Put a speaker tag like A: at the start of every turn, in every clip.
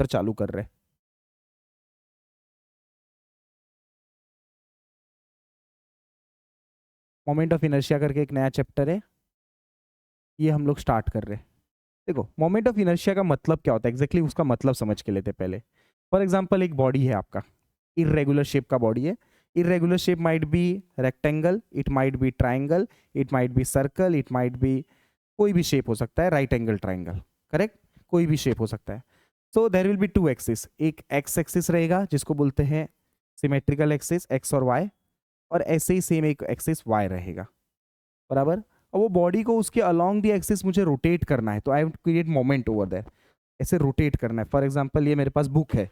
A: चालू कर रहे हैं। मोमेंट ऑफ इनर्शिया करके एक नया चैप्टर है, ये हम लोग स्टार्ट कर रहे हैं। देखो मोमेंट ऑफ इनर्शिया का मतलब क्या होता है एग्जैक्टली, उसका मतलब समझ के लेते पहले। फॉर एग्जांपल एक बॉडी है आपका, इरेगुलर शेप का बॉडी है। Irregular shape might be rectangle, it might be triangle, it might be circle, it might be कोई भी शेप हो सकता है, राइट एंगल ट्राइंगल, करेक्ट, कोई भी शेप हो सकता है। So there will be two axis, एक एक्स एक्सिस रहेगा जिसको बोलते हैं सिमेट्रिकल एक्सिस एक्स और वाई, और ऐसे ही सेम एक एक्सिस वाई रहेगा, बराबर। और वो बॉडी को उसके अलोंग द एक्सिस मुझे रोटेट करना है, तो I have to create moment over there, ऐसे रोटेट करना है। फॉर एग्जांपल ये मेरे पास बुक है,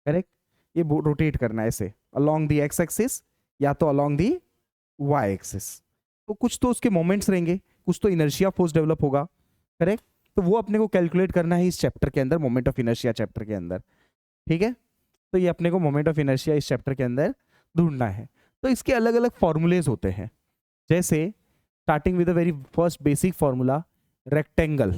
A: करेक्ट, ये रोटेट करना है ऐसे अलोंग द एक्स एक्सिस या तो अलोंग द वाई एक्सिस, तो कुछ तो उसके मोमेंट्स रहेंगे, कुछ तो इनर्शिया फोर्स डेवलप होगा, करेक्ट। तो वो अपने को कैलकुलेट करना है इस चैप्टर के अंदर, मोमेंट ऑफ इनर्शिया चैप्टर के अंदर, ठीक है। तो ये अपने को मोमेंट ऑफ इनर्शिया इस चैप्टर के अंदर ढूंढना है। तो इसके अलग अलग फॉर्मूलेज होते हैं, जैसे starting with the very first basic formula rectangle.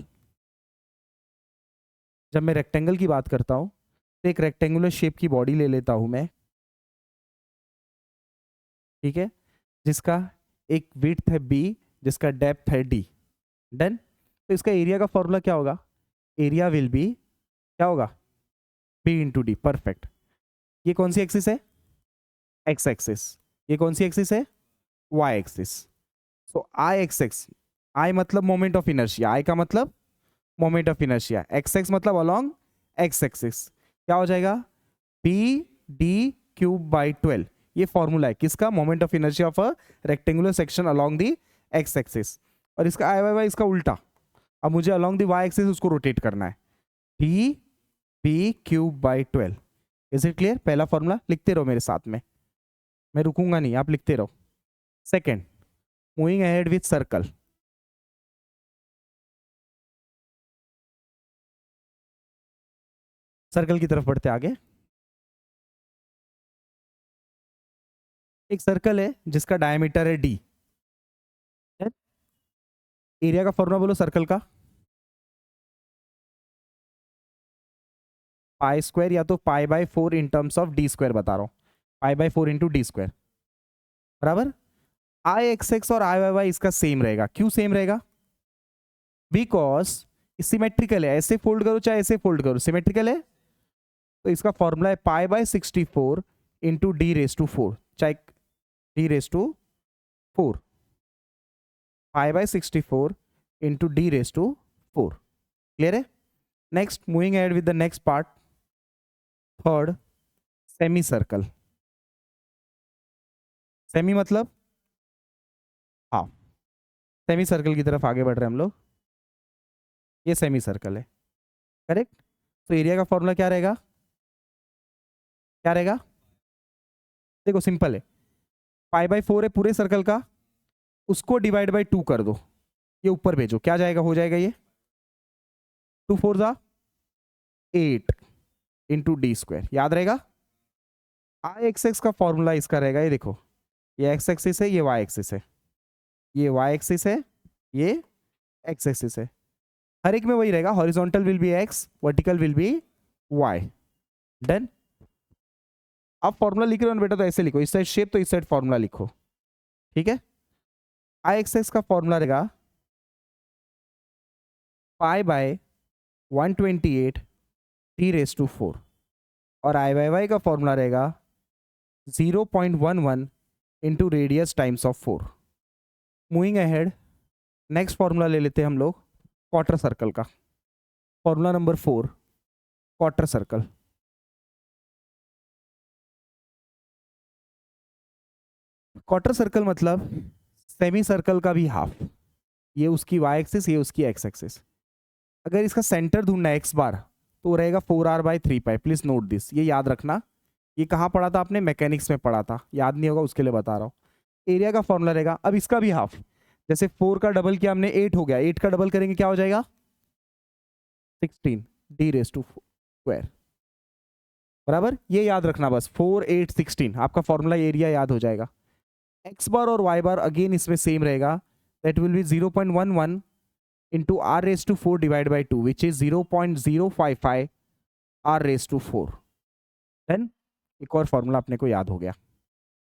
A: जब मैं रेक्टेंगल की बात करता हूं तो एक रेक्टेंगुलर शेप की बॉडी ले लेता हूं मैं, ठीक है, जिसका एक विड्थ है b, जिसका डेप्थ है d, डन। तो इसका एरिया का फॉर्मूला क्या होगा, एरिया विल बी क्या होगा, b इंटू डी, परफेक्ट। ये कौन सी एक्सिस है, एक्स एक्सिस, ये कौन सी एक्सिस है, वाई एक्सिस। सो आई एक्स एक्स, आई मतलब मोमेंट ऑफ इनर्शिया, आई का मतलब moment of inertia, x x मतलब अलोंग एक्स एक्सिस, क्या हो जाएगा, बी डी क्यूब बाई 12। ये फॉर्मूला है किसका, moment of inertia of a rectangular section along the X axis. और इसका आई वाई वाई इसका उल्टा, अब मुझे अलोंग द वाई एक्सिस उसको रोटेट करना है, D B cube by 12। Is it clear. पहला फॉर्मूला लिखते रहो मेरे साथ में, मैं रुकूंगा नहीं, आप लिखते रहो। Second, moving ahead with circle, circle की तरफ बढ़ते आगे। एक सर्कल है जिसका डायमीटर है डी, एरिया का फॉर्मूला बोलो सर्कल का, पाई स्क्वायर या तो pi by 4 in terms of D square बता रहा हूं, pi by 4 into D square, बराबर। आई एक्स एक्स और आई वाई वाई इसका सेम रहेगा, क्यों सेम रहेगा, बिकॉज सिमेट्रिकल है, ऐसे फोल्ड करो चाहे ऐसे फोल्ड करो, सिमेट्रिकल है। तो इसका फॉर्मूला है pi by 64 into d raise to 4, चाहे d raise to 4, pi by 64 into d raise to 4, clear है। Next, moving ahead with the next part, third, semi circle. Semi मतलब हाफ, सेमी सर्कल की तरफ आगे बढ़ रहे हैं हम लोग, ये सेमी सर्कल है, करेक्ट। तो एरिया का फॉर्मूला क्या रहेगा, क्या रहेगा, देखो सिंपल है, पाई बाय 4 है पूरे सर्कल का, उसको डिवाइड बाय 2 कर दो, ये ऊपर भेजो, क्या जाएगा, हो जाएगा ये 2 4 जा 8 इंटू डी स्क्वायर, याद रहेगा। आई एक्स एक्स का फॉर्मूला इसका रहेगा, ये देखो, ये एक्स एक्सिस है, ये वाई एक्सिस है, ये वाई एक्सिस है, ये एक्स एक्सिस है, हर एक में वही रहेगा, horizontal will be X, vertical will be Y, done. आप फॉर्मूला लिख रहे हो बेटा तो ऐसे लिखो, इस साइड शेप तो इस साइड फॉर्मूला लिखो, ठीक है। आई एक्स एक्स का फॉर्मूला रहेगा pi by 128 D raise to 4, और आई वाई वाई का फॉर्मूला रहेगा 0.11 into radius times of 4। Moving ahead, next formula ले लेते हैं हम लोग क्वार्टर सर्कल का, formula number 4, quarter circle. Quarter circle मतलब सेमी सर्कल का भी हाफ, ये उसकी वाई एक्सिस, ये उसकी एक्स एक्सिस। अगर इसका सेंटर ढूंढना है एक्स बार, तो वो रहेगा 4r by 3 pi, please note this, ये याद रखना। ये कहाँ पढ़ा था आपने, मैकेनिक्स में पढ़ा था, याद नहीं होगा उसके लिए बता रहा हूँ। एरिया का फॉर्मूला रहेगा, अब इसका भी हाफ, जैसे 4 का डबल किया हमने 8 हो गया, 8 का डबल करेंगे क्या हो जाएगा 16 डी रेस टू स्क्वायर, बराबर। ये याद रखना बस, 4 8 16 आपका फॉर्मूला एरिया याद हो जाएगा। एक्स बार और वाई बार अगेन इसमें सेम रहेगा, that will be 0.11 into R raise to 4 divide by 2 which is 0.055 r⁴। Then एक और फॉर्मूला अपने को याद हो गया।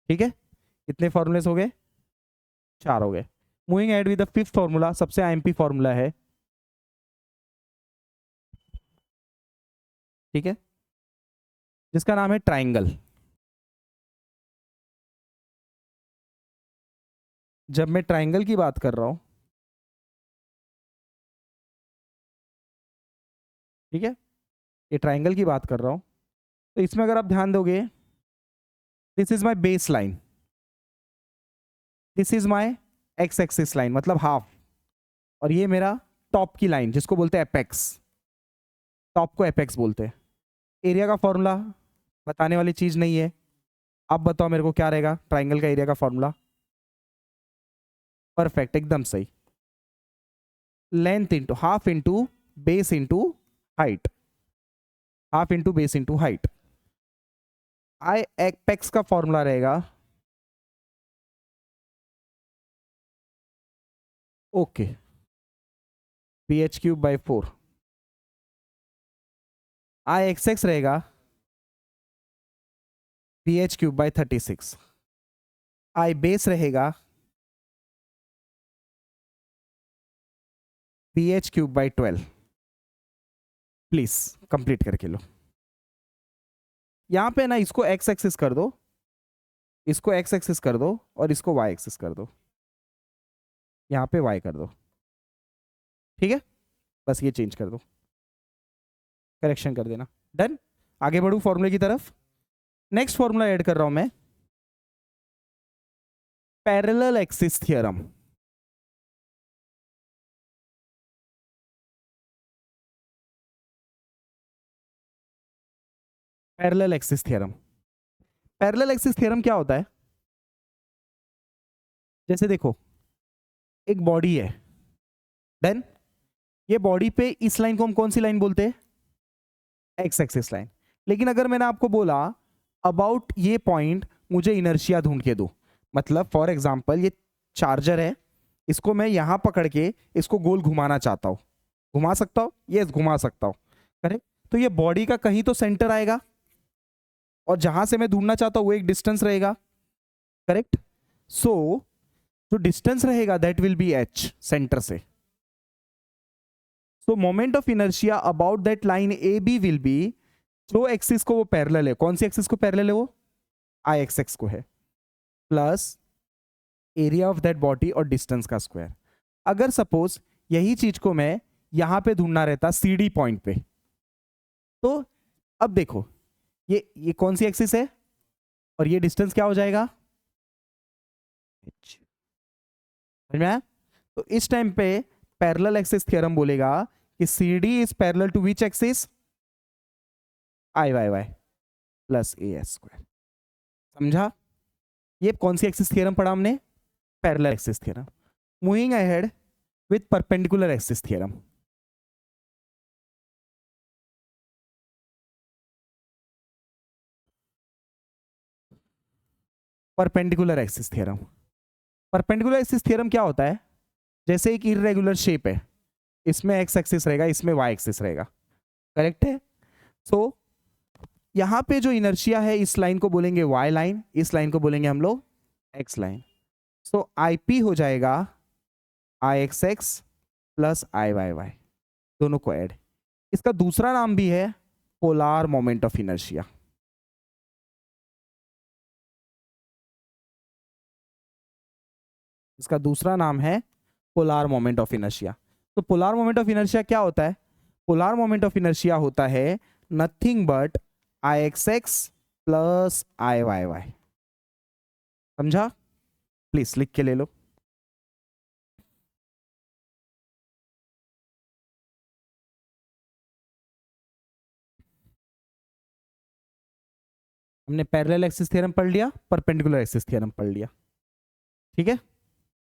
A: ठीक है, कितने फॉर्मूलेस हो गए? 4 हो गए। Moving ahead with the fifth formula, सबसे आईएमपी फॉर्मूला है, ठीक है, जिसका नाम है ट्राइंगल। जब मैं ट्राइंगल की बात कर रहा हूं, ठीक है, ये ट्राइंगल की बात कर रहा हूं, तो इसमें अगर आप ध्यान दोगे, this is my base line, this is my ex axis line मतलब हाफ, और ये मेरा टॉप की लाइन जिसको बोलते हैं एपेक्स, टॉप को एपेक्स बोलते हैं। एरिया का फॉर्मूला बताने वाली चीज नहीं है। आप बताओ मेरे को क्या रहेगा ट्राइंगल का एरिया का फॉर्मूला? परफेक्ट, एकदम सही। Length into half into base into height, half into base into height. I apex का फॉर्मूला रहेगा, ओके, ph³/4। आई एक्स रहेगा ph³/36। आई बेस रहेगा ph³/12। प्लीज कंप्लीट करके लो। यहां पे ना इसको एक्स एक्सिस कर दो, इसको एक्स एक्सिस कर दो, और इसको वाई एक्सिस कर दो, यहां पे वाई कर दो, ठीक है, बस ये चेंज कर दो, करेक्शन कर देना, डन। आगे बढ़ू फॉर्मूले की तरफ। नेक्स्ट फॉर्मूला ऐड कर रहा हूं मैं, parallel axis theorem. Parallel axis theorem, parallel axis theorem क्या होता है? जैसे देखो, एक बॉडी है, देन ये बॉडी पे इस लाइन को हम कौन सी लाइन बोलते हैं? X axis line. लेकिन अगर मैंने आपको बोला अबाउट ये पॉइंट मुझे इनर्शिया ढूंढ के दो, मतलब फॉर एग्जांपल ये चार्जर है, इसको मैं यहां पकड़ के इसको गोल घुमाना चाहता हूं, घुमा सकता हूं? यस, घुमा सकता हूं, करेक्ट। तो ये बॉडी का कहीं तो सेंटर आएगा, और जहां से मैं ढूंढना चाहता हूं वो एक डिस्टेंस रहेगा, करेक्ट। सो जो डिस्टेंस रहेगा that will be h, centre से। So moment of inertia about that line A B will be, जो एक्सिस को वो पैरेलल है, कौन सी एक्सिस को पैरेलल है वो? आई एक्स एक्स को है, plus area of that body और डिस्टेंस का स्क्वायर। अगर सपोज यही चीज को मैं यहां पे ढूंढना रहता सी डी पॉइंट पे, तो अब देखो ये कौन सी एक्सिस है, और ये डिस्टेंस क्या हो जाएगा? h। समझ में आया? तो इस टाइम पे पैरेलल एक्सिस थ्योरम बोलेगा कि C D is parallel to which axis? I Y Y plus A S square. समझा? ये कौन सी एक्सिस थ्योरम पढ़ा हमने? Parallel axis theorem. Moving ahead with perpendicular axis theorem. Perpendicular axis theorem, perpendicular axis theorem क्या होता है? जैसे एक इरेगुलर शेप है, इसमें एक्स एक्सिस रहेगा, इसमें वाई एक्सिस रहेगा, करेक्ट है। सो यहां पे जो इनर्शिया है इस लाइन को बोलेंगे वाई लाइन, इस लाइन को बोलेंगे हम लोग x line. So I P हो जाएगा आई X X plus I Y Y, दोनों को ऐड। इसका दूसरा नाम भी है पोलार मोमेंट ऑफ इनर्शिया। इसका दूसरा नाम है पोलार मोमेंट ऑफ इनर्शिया। तो पोलार मोमेंट ऑफ इनर्शिया क्या होता है? पोलार मोमेंट ऑफ इनर्शिया होता है nothing but I X X plus I Y Y. समझा? प्लीज लिख के ले लो। हमने पैरेलल एक्सिस थ्योरम पढ़ लिया, परपेंडिकुलर एक्सिस थ्योरम पढ़ लिया, ठीक है।